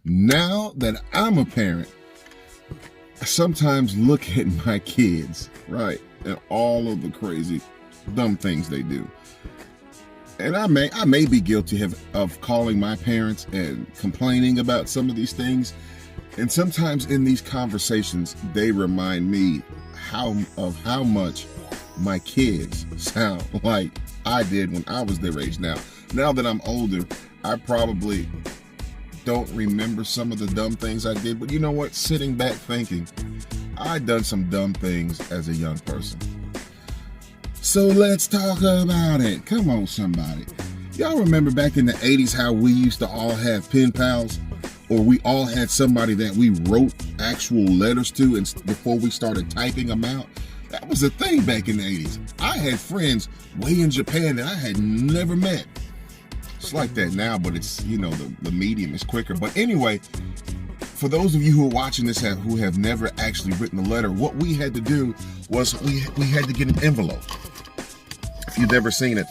Now that I'm a parent, I sometimes look at my kids, right, and all of the crazy, dumb things they do. And I may be guilty of calling my parents and complaining about some of these things. And sometimes in these conversations, they remind me how much my kids sound like I did when I was their age. Now that I'm older, I probably don't remember some of the dumb things I did. But you know what? Sitting back thinking, I done some dumb things as a young person. So let's talk about it. Come on, somebody. Y'all remember back in the 80s how we used to all have pen pals? Or we all had somebody that we wrote actual letters to and before we started typing them out? That was a thing back in the 80s. I had friends way in Japan that I had never met. It's like that now, but it's, the medium is quicker. But anyway, for those of you who are watching this who have never actually written a letter, what we had to do was we had to get an envelope. If you've never seen it,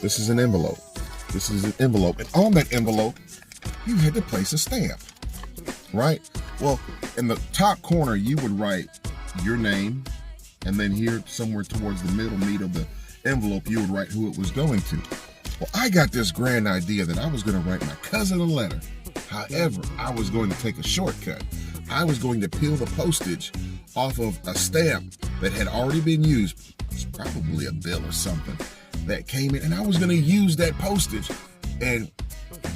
this is an envelope. This is an envelope. And on that envelope, you had to place a stamp, right? Well, in the top corner, you would write your name, and then here somewhere towards the middle meat of the envelope, you would write who it was going to. Well, I got this grand idea that I was going to write my cousin a letter. However, I was going to take a shortcut. I was going to peel the postage off of a stamp that had already been used. It's probably a bill or something that came in, and I was going to use that postage. And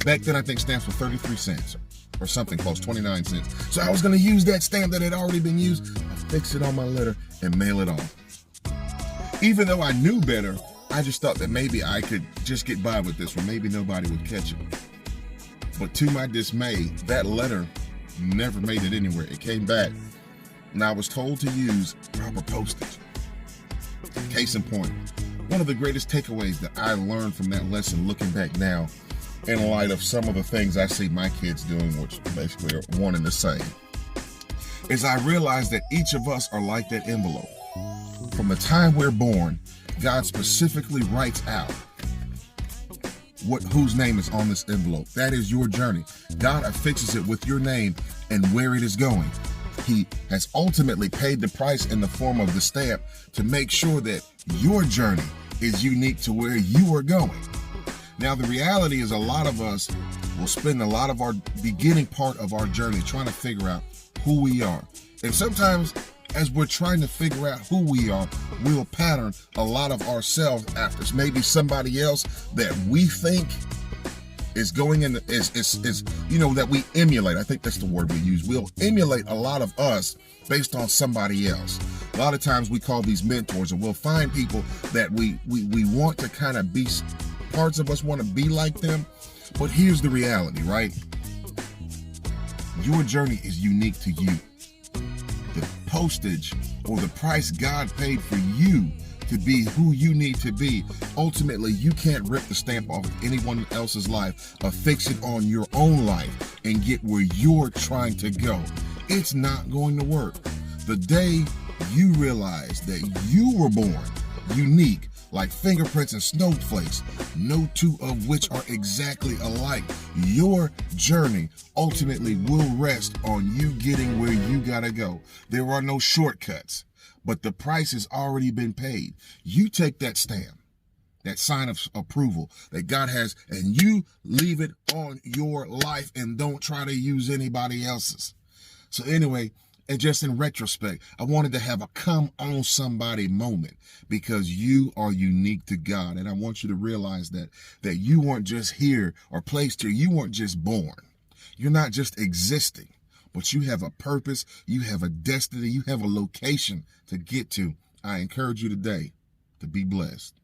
back then, I think stamps were 33 cents or something close, 29 cents. So I was going to use that stamp that had already been used, fix it on my letter, and mail it off. Even though I knew better, I just thought that maybe I could just get by with this, or maybe nobody would catch it. But to my dismay, that letter never made it anywhere. It came back, and I was told to use proper postage. Case in point, one of the greatest takeaways that I learned from that lesson, looking back now, in light of some of the things I see my kids doing, which basically are one and the same, is I realized that each of us are like that envelope. From the time we're born, God specifically writes out whose name is on this envelope. That is your journey. God affixes it with your name and where it is going. He has ultimately paid the price in the form of the stamp to make sure that your journey is unique to where you are going. Now, the reality is a lot of us will spend a lot of our beginning part of our journey trying to figure out who we are. And sometimes as we're trying to figure out who we are, we'll pattern a lot of ourselves after maybe somebody else that we think is going in, that we emulate. I think that's the word we use. We'll emulate a lot of us based on somebody else. A lot of times we call these mentors, and we'll find people that we want to kind of be, parts of us want to be like them. But here's the reality, right? Your journey is unique to you. The postage or the price God paid for you to be who you need to be, ultimately you can't rip the stamp off anyone else's life, affix it on your own life and get where you're trying to go. It's not going to work. The day you realize that you were born unique, like fingerprints and snowflakes, no two of which are exactly alike, your journey ultimately will rest on you getting where you gotta go. There are no shortcuts, but the price has already been paid. You take that stamp, that sign of approval that God has, and you leave it on your life and don't try to use anybody else's. So anyway, and just in retrospect, I wanted to have a come on somebody moment, because you are unique to God. And I want you to realize that you weren't just here or placed here. You weren't just born. You're not just existing, but you have a purpose. You have a destiny. You have a location to get to. I encourage you today to be blessed.